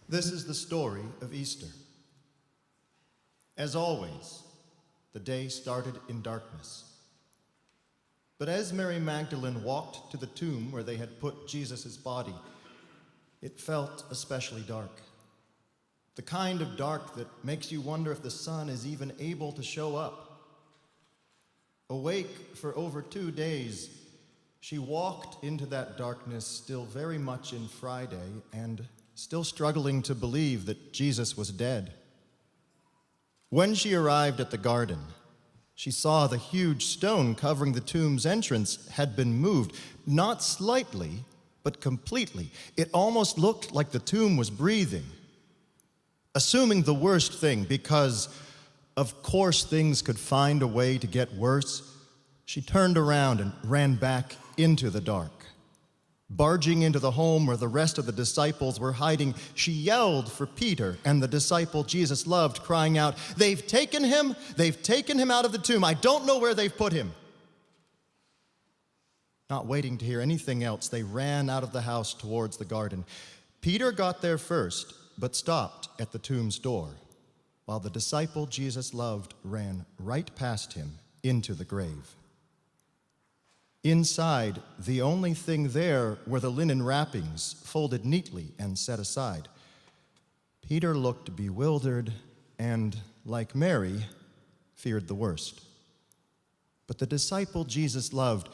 This is the story of Easter. As always, the day started in darkness. But as Mary Magdalene walked to the tomb where they had put Jesus' body, it felt especially dark. The kind of dark that makes you wonder if the sun is even able to show up. Awake for over 2 days, she walked into that darkness still very much in Friday and still struggling to believe that Jesus was dead. When she arrived at the garden, she saw the huge stone covering the tomb's entrance had been moved, not slightly, but completely. It almost looked like the tomb was breathing. Assuming the worst thing, because of course things could find a way to get worse, she turned around and ran back into the dark. Barging into the home where the rest of the disciples were hiding, she yelled for Peter and the disciple Jesus loved, crying out, "They've taken him! They've taken him out of the tomb! I don't know where they've put him!" Not waiting to hear anything else, they ran out of the house towards the garden. Peter got there first, but stopped at the tomb's door, while the disciple Jesus loved ran right past him into the grave. Inside, the only thing there were the linen wrappings, folded neatly and set aside. Peter looked bewildered and, like Mary, feared the worst. But the disciple Jesus loved,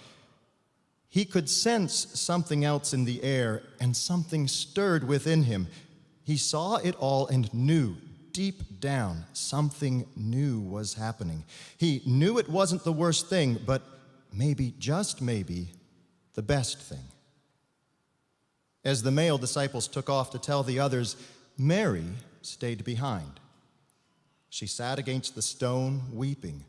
he could sense something else in the air, and something stirred within him. He saw it all and knew, deep down, something new was happening. He knew it wasn't the worst thing, but maybe, just maybe, the best thing. As the male disciples took off to tell the others, Mary stayed behind. She sat against the stone, weeping.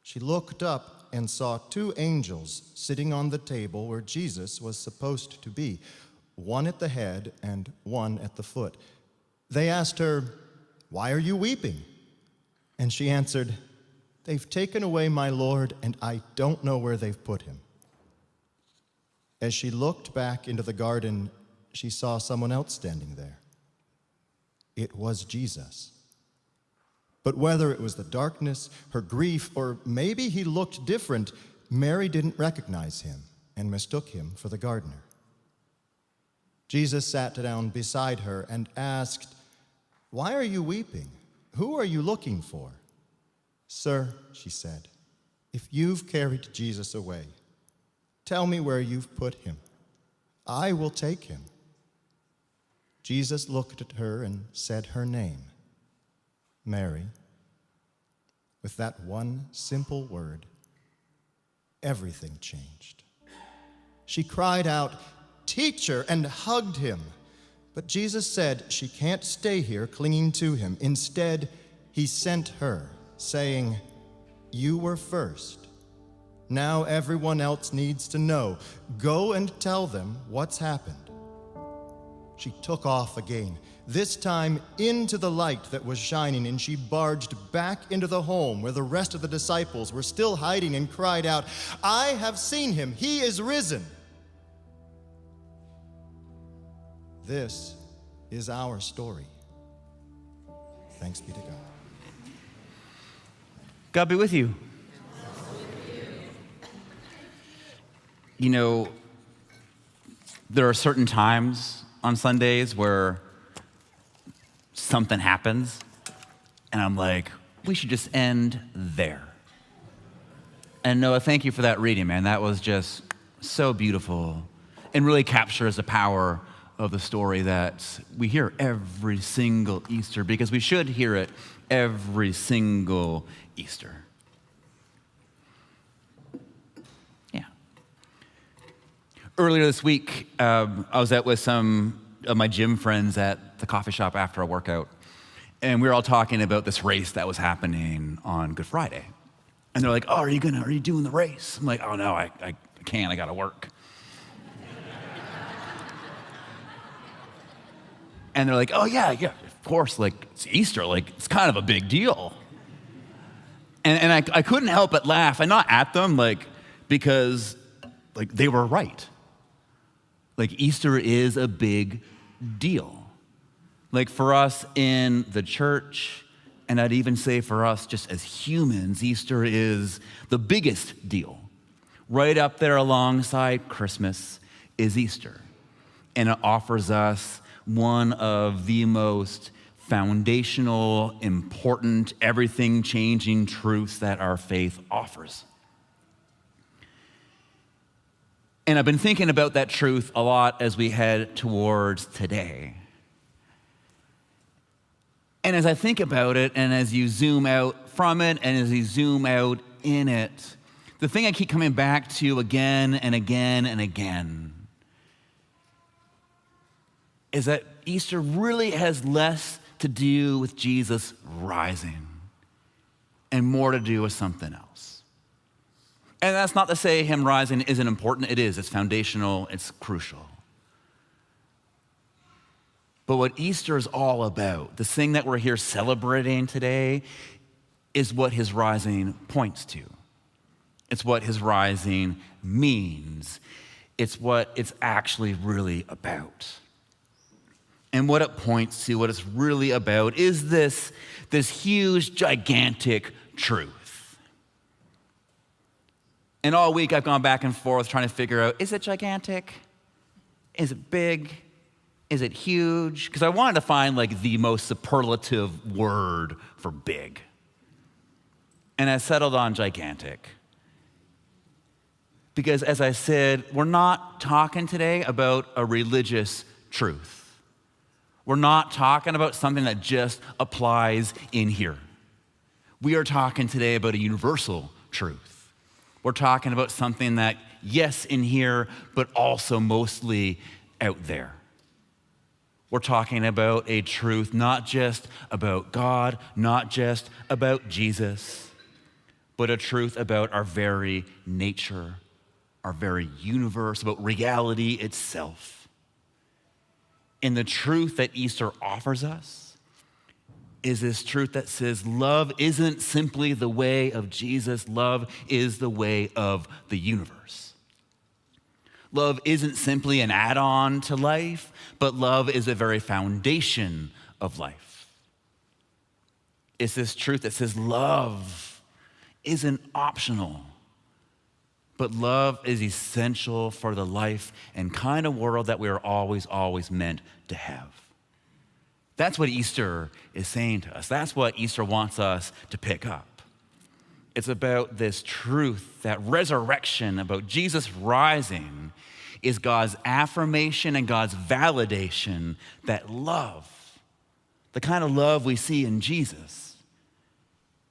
She looked up and saw 2 angels sitting on the table where Jesus was supposed to be, one at the head and one at the foot. They asked her, "Why are you weeping?" And she answered, "They've taken away my Lord, and I don't know where they've put him." As she looked back into the garden, she saw someone else standing there. It was Jesus. But whether it was the darkness, her grief, or maybe he looked different, Mary didn't recognize him and mistook him for the gardener. Jesus sat down beside her and asked, "Why are you weeping? Who are you looking for?" "Sir," she said, "if you've carried Jesus away, tell me where you've put him. I will take him." Jesus looked at her and said her name, Mary. With that one simple word, everything changed. She cried out, "Teacher," and hugged him. But Jesus said she can't stay here clinging to him. Instead, he sent her, saying, "You were first. Now everyone else needs to know. Go and tell them what's happened." She took off again, this time into the light that was shining, and she barged back into the home where the rest of the disciples were still hiding and cried out, "I have seen him. He is risen." This is our story. Thanks be to God. God be with you. You know, there are certain times on Sundays where something happens, and I'm like, we should just end there. And Noah, thank you for that reading, man. That was just so beautiful and really captures the power of the story that we hear every single Easter, because we should hear it every single Easter. Yeah. Earlier this week, I was out with some of my gym friends at the coffee shop after a workout, and we were all talking about this race that was happening on Good Friday. And they're like, "Oh, are you doing the race?" I'm like, "Oh no, I can't, I gotta work." And they're like, "Oh yeah, of course, like it's Easter, like it's kind of a big deal." And I couldn't help but laugh, and not at them, like, because like they were right. Like Easter is a big deal. Like for us in the church, and I'd even say for us just as humans, Easter is the biggest deal. Right up there alongside Christmas is Easter. And it offers us one of the most foundational, important, everything-changing truths that our faith offers. And I've been thinking about that truth a lot as we head towards today. And as I think about it, and as you zoom out from it, and as you zoom out in it, the thing I keep coming back to again and again and again is that Easter really has less to do with Jesus rising and more to do with something else. And that's not to say him rising isn't important. It is. It's foundational. It's crucial. But what Easter is all about, the thing that we're here celebrating today, is what his rising points to. It's what his rising means. It's what it's actually really about. And what it points to, what it's really about, is this huge, gigantic truth. And all week I've gone back and forth trying to figure out, is it gigantic? Is it big? Is it huge? Because I wanted to find like the most superlative word for big. And I settled on gigantic. Because as I said, we're not talking today about a religious truth. We're not talking about something that just applies in here. We are talking today about a universal truth. We're talking about something that, yes, in here, but also mostly out there. We're talking about a truth not just about God, not just about Jesus, but a truth about our very nature, our very universe, about reality itself. And the truth that Easter offers us is this truth that says love isn't simply the way of Jesus, love is the way of the universe. Love isn't simply an add-on to life, but love is the very foundation of life. It's this truth that says love isn't optional, but love is essential for the life and kind of world that we are always meant to have. That's what Easter is saying to us. That's what Easter wants us to pick up. It's about this truth, that resurrection, about Jesus rising, is God's affirmation and God's validation that love, the kind of love we see in Jesus,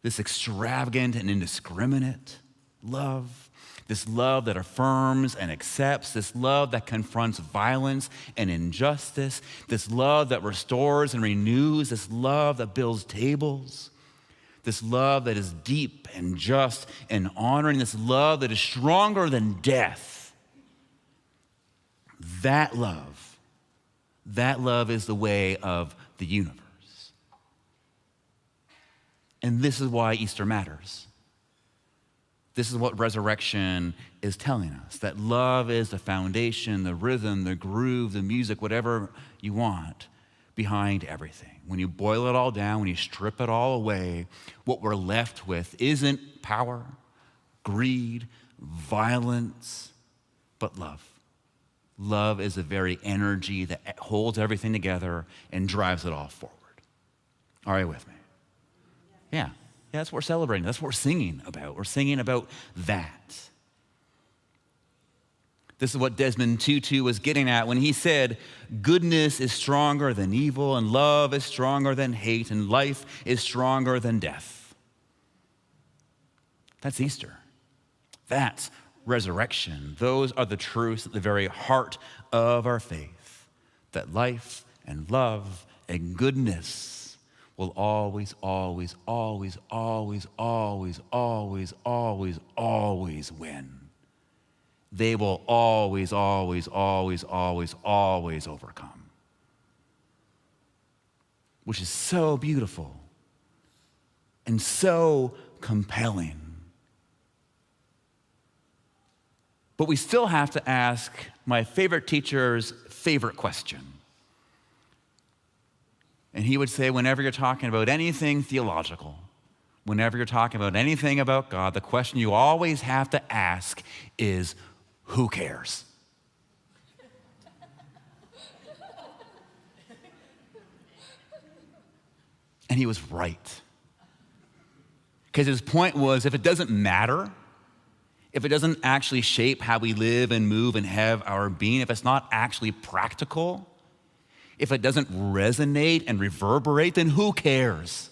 this extravagant and indiscriminate love, this love that affirms and accepts, this love that confronts violence and injustice, this love that restores and renews, this love that builds tables, this love that is deep and just and honoring, this love that is stronger than death. That love is the way of the universe. And this is why Easter matters. This is what resurrection is telling us, that love is the foundation, the rhythm, the groove, the music, whatever you want, behind everything. When you boil it all down, when you strip it all away, what we're left with isn't power, greed, violence, but love. Love is the very energy that holds everything together and drives it all forward. Are you with me? Yeah. Yeah, that's what we're celebrating. That's what we're singing about. We're singing about that. This is what Desmond Tutu was getting at when he said, goodness is stronger than evil, and love is stronger than hate, and life is stronger than death. That's Easter. That's resurrection. Those are the truths at the very heart of our faith, that life and love and goodness will always win. They will always overcome. Which is so beautiful and so compelling. But we still have to ask my favorite teacher's favorite question. And he would say, whenever you're talking about anything theological, whenever you're talking about anything about God, the question you always have to ask is, who cares? And he was right. Because his point was, if it doesn't matter, if it doesn't actually shape how we live and move and have our being, if it's not actually practical, if it doesn't resonate and reverberate, then who cares?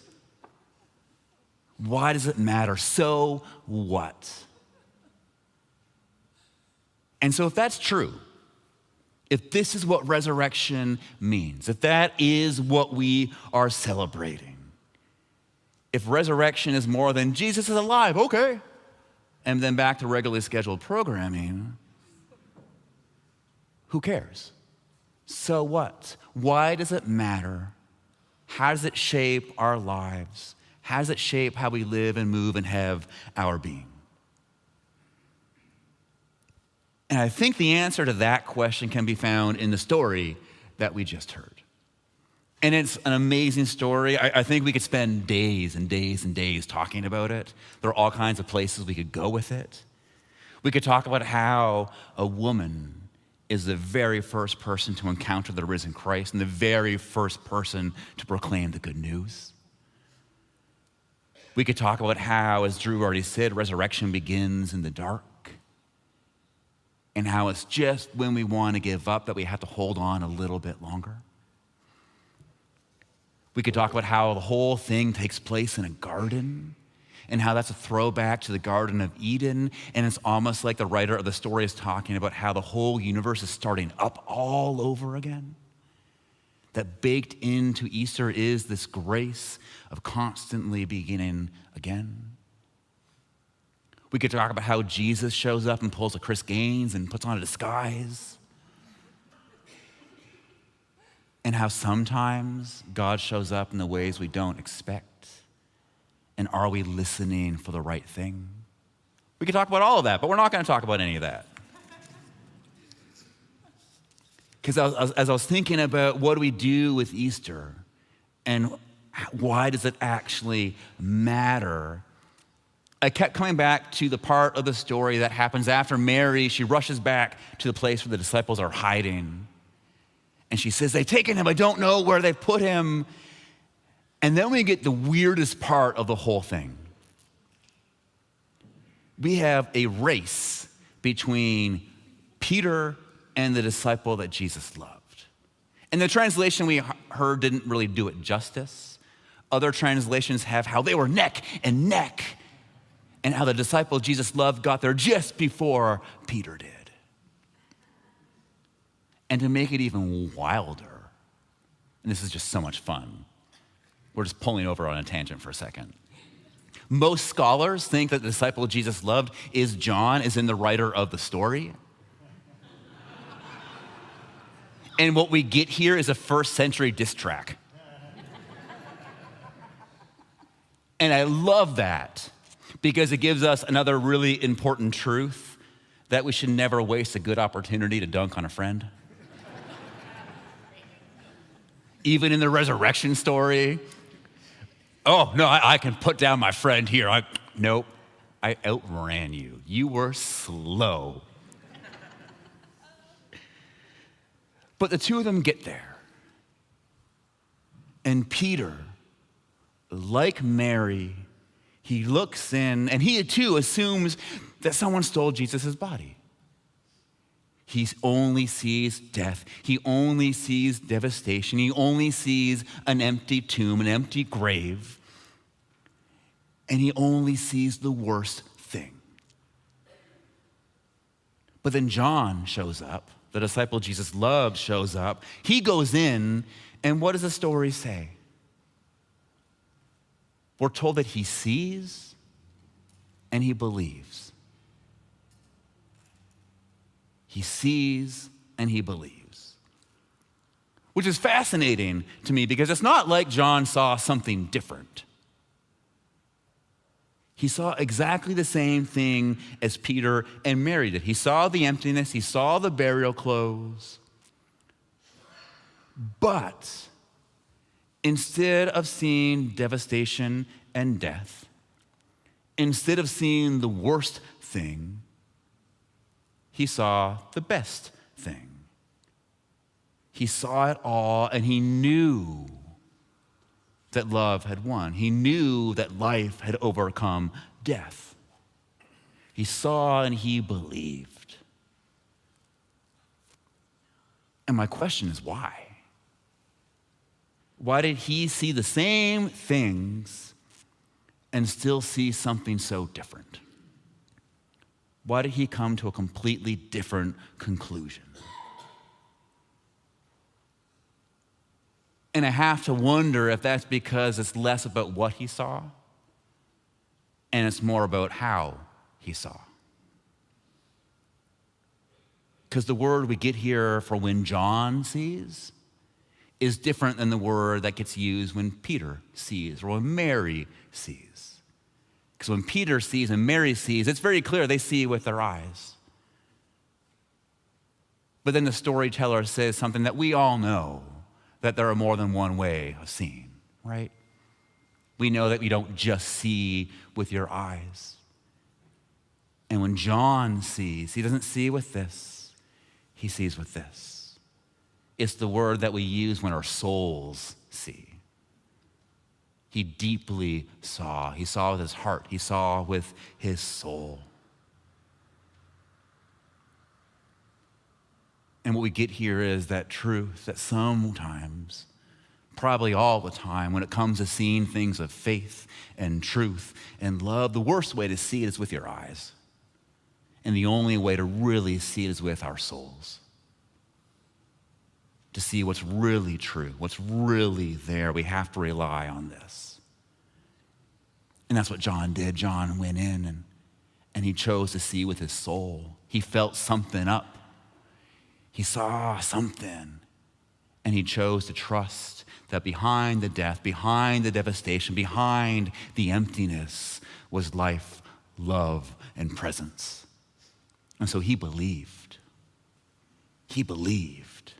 Why does it matter? So what? And so if that's true, if this is what resurrection means, if that is what we are celebrating, if resurrection is more than Jesus is alive, okay, and then back to regularly scheduled programming, who cares? So what? Why does it matter? How does it shape our lives? How does it shape how we live and move and have our being? And I think the answer to that question can be found in the story that we just heard. And it's an amazing story. I think we could spend days and days and days talking about it. There are all kinds of places we could go with it. We could talk about how a woman is the very first person to encounter the risen Christ and the very first person to proclaim the good news. We could talk about how, as Drew already said, resurrection begins in the dark, and how it's just when we want to give up that we have to hold on a little bit longer. We could talk about how the whole thing takes place in a garden, and how that's a throwback to the Garden of Eden, and it's almost like the writer of the story is talking about how the whole universe is starting up all over again. That baked into Easter is this grace of constantly beginning again. We could talk about how Jesus shows up and pulls a Chris Gaines and puts on a disguise. And how sometimes God shows up in the ways we don't expect. And are we listening for the right thing? We could talk about all of that, but we're not going to talk about any of that. Because as I was thinking about what do we do with Easter and why does it actually matter, I kept coming back to the part of the story that happens after Mary. She rushes back to the place where the disciples are hiding. And she says, they've taken him. I don't know where they've put him. And then we get the weirdest part of the whole thing. We have a race between Peter and the disciple that Jesus loved. And the translation we heard didn't really do it justice. Other translations have how they were neck and neck, and how the disciple Jesus loved got there just before Peter did. And to make it even wilder, and this is just so much fun, we're just pulling over on a tangent for a second. Most scholars think that the disciple Jesus loved is John, is in the writer of the story. And what we get here is a first century diss track. And I love that because it gives us another really important truth that we should never waste a good opportunity to dunk on a friend. Even in the resurrection story, oh, no, I can put down my friend here. Nope, I outran you. You were slow. But the two of them get there. And Peter, like Mary, he looks in and he too assumes that someone stole Jesus' body. He only sees death. He only sees devastation. He only sees an empty tomb, an empty grave. And he only sees the worst thing. But then John shows up. The disciple Jesus loved shows up. He goes in, and what does the story say? We're told that he sees and he believes. He sees and he believes. Which is fascinating to me because it's not like John saw something different. He saw exactly the same thing as Peter and Mary did. He saw the emptiness, he saw the burial clothes. But Instead of seeing devastation and death, instead of seeing the worst thing, he saw the best thing. He saw it all, and he knew that love had won. He knew that life had overcome death. He saw and he believed. And my question is, why? Why did he see the same things and still see something so different? Why did he come to a completely different conclusion? And I have to wonder if that's because it's less about what he saw and it's more about how he saw. Because the word we get here for when John sees is different than the word that gets used when Peter sees or when Mary sees. Because when Peter sees and Mary sees, it's very clear they see with their eyes. But then the storyteller says something that we all know, that there are more than one way of seeing, right? We know that we don't just see with your eyes. And when John sees, he doesn't see with this, he sees with this. It's the word that we use when our souls see. He deeply saw. He saw with his heart. He saw with his soul. And what we get here is that truth that sometimes, probably all the time, when it comes to seeing things of faith and truth and love, the worst way to see it is with your eyes. And the only way to really see it is with our souls. To see what's really true, what's really there, we have to rely on this. And that's what John did. John went in and he chose to see with his soul. He felt something up. He saw something, and he chose to trust that behind the death, behind the devastation, behind the emptiness was life, love, and presence. And so he believed. He believed.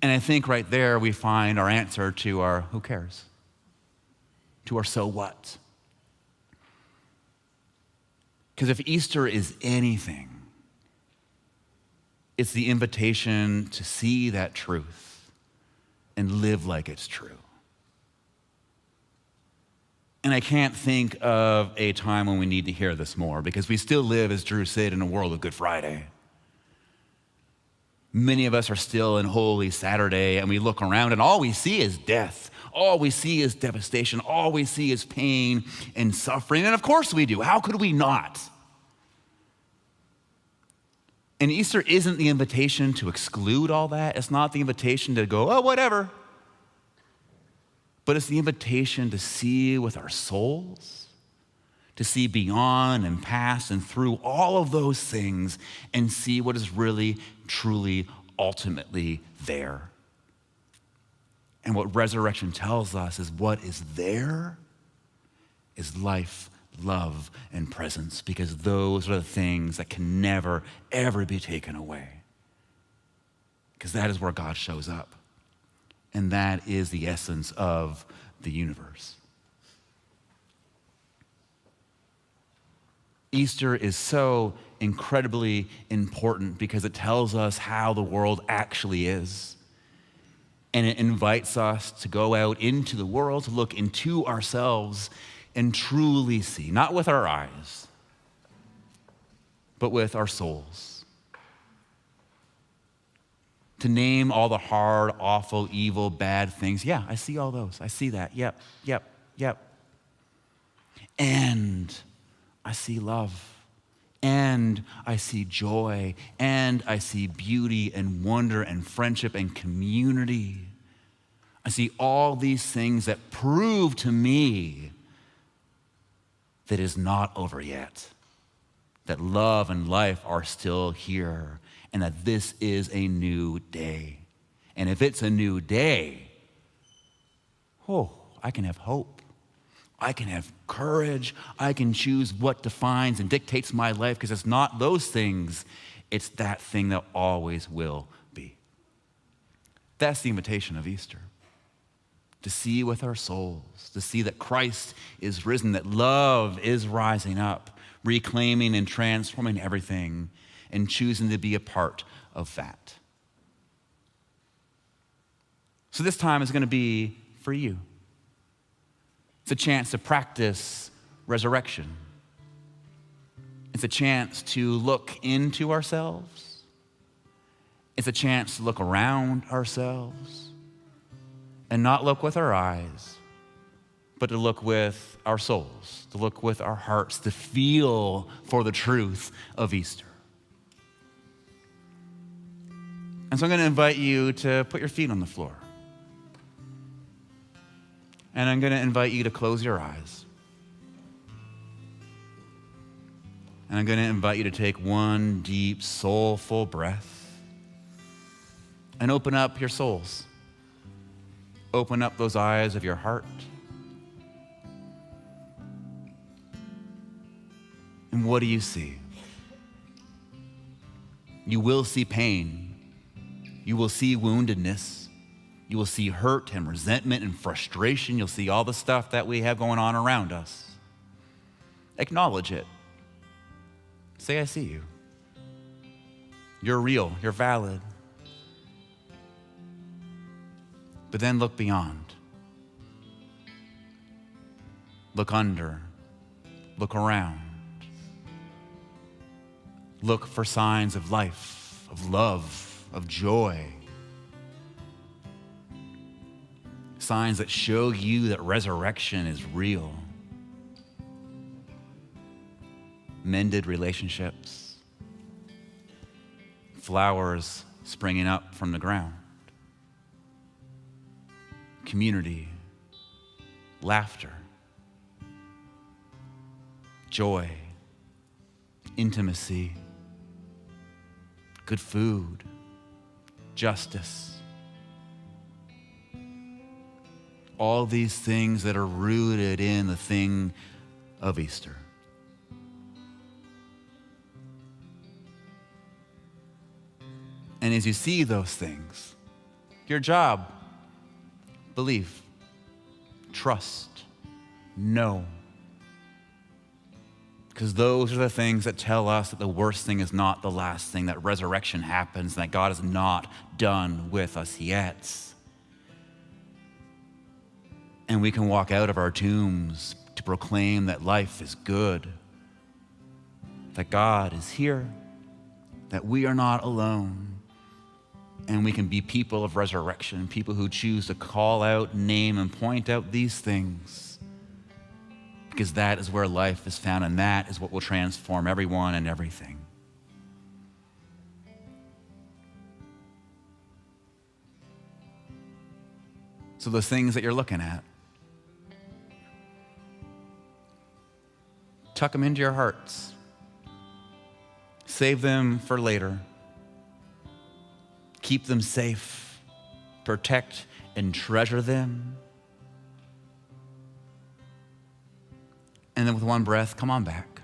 And I think right there we find our answer to our who cares, to our so what. Because if Easter is anything, it's the invitation to see that truth and live like it's true. And I can't think of a time when we need to hear this more, because we still live, as Drew said, in a world of Good Friday. Many of us are still in Holy Saturday, and we look around and all we see is death. All we see is devastation. All we see is pain and suffering. And of course we do. How could we not? And Easter isn't the invitation to exclude all that. It's not the invitation to go, oh, whatever. But it's the invitation to see with our souls, to see beyond and past and through all of those things and see what is really, truly, ultimately there. And what resurrection tells us is what is there is life, love, and presence, because those are the things that can never, ever be taken away. Because that is where God shows up. And that is the essence of the universe. Easter is so incredibly important because it tells us how the world actually is. And it invites us to go out into the world, to look into ourselves and truly see, not with our eyes, but with our souls. To name all the hard, awful, evil, bad things. Yeah, I see all those. I see that. Yep. And I see love. And I see joy. And I see beauty and wonder and friendship and community. I see all these things that prove to me that is not over yet. That love and life are still here. And that this is a new day. And if it's a new day, I can have hope. I can have courage. I can choose what defines and dictates my life, because it's not those things It's that thing that always will be. That's the invitation of Easter. To see with our souls, to see that Christ is risen, that love is rising up, reclaiming and transforming everything, and choosing to be a part of that. So this time is going to be for you. It's a chance to practice resurrection. It's a chance to look into ourselves. It's a chance to look around ourselves and not look with our eyes, but to look with our souls, to look with our hearts, to feel for the truth of Easter. And so I'm going to invite you to put your feet on the floor. And I'm going to invite you to close your eyes. And I'm going to invite you to take one deep, soulful breath and open up your souls. Open up those eyes of your heart. And what do you see? You will see pain. You will see woundedness. You will see hurt and resentment and frustration. You'll see all the stuff that we have going on around us. Acknowledge it. Say, I see you. You're real. You're valid. But then look beyond. Look under. Look around. Look for signs of life, of love, of joy. Signs that show you that resurrection is real. Mended relationships. Flowers springing up from the ground. Community. Laughter. Joy. Intimacy. Good food. Justice. All these things that are rooted in the thing of Easter. And as you see those things, your job, believe, trust, know. Because those are the things that tell us that the worst thing is not the last thing, that resurrection happens, and that God is not done with us yet. And we can walk out of our tombs to proclaim that life is good, that God is here, that we are not alone, and we can be people of resurrection, people who choose to call out, name, and point out these things, because that is where life is found, and that is what will transform everyone and everything. So those things that you're looking at, tuck them into your hearts. Save them for later. Keep them safe. Protect and treasure them. And then with one breath, come on back.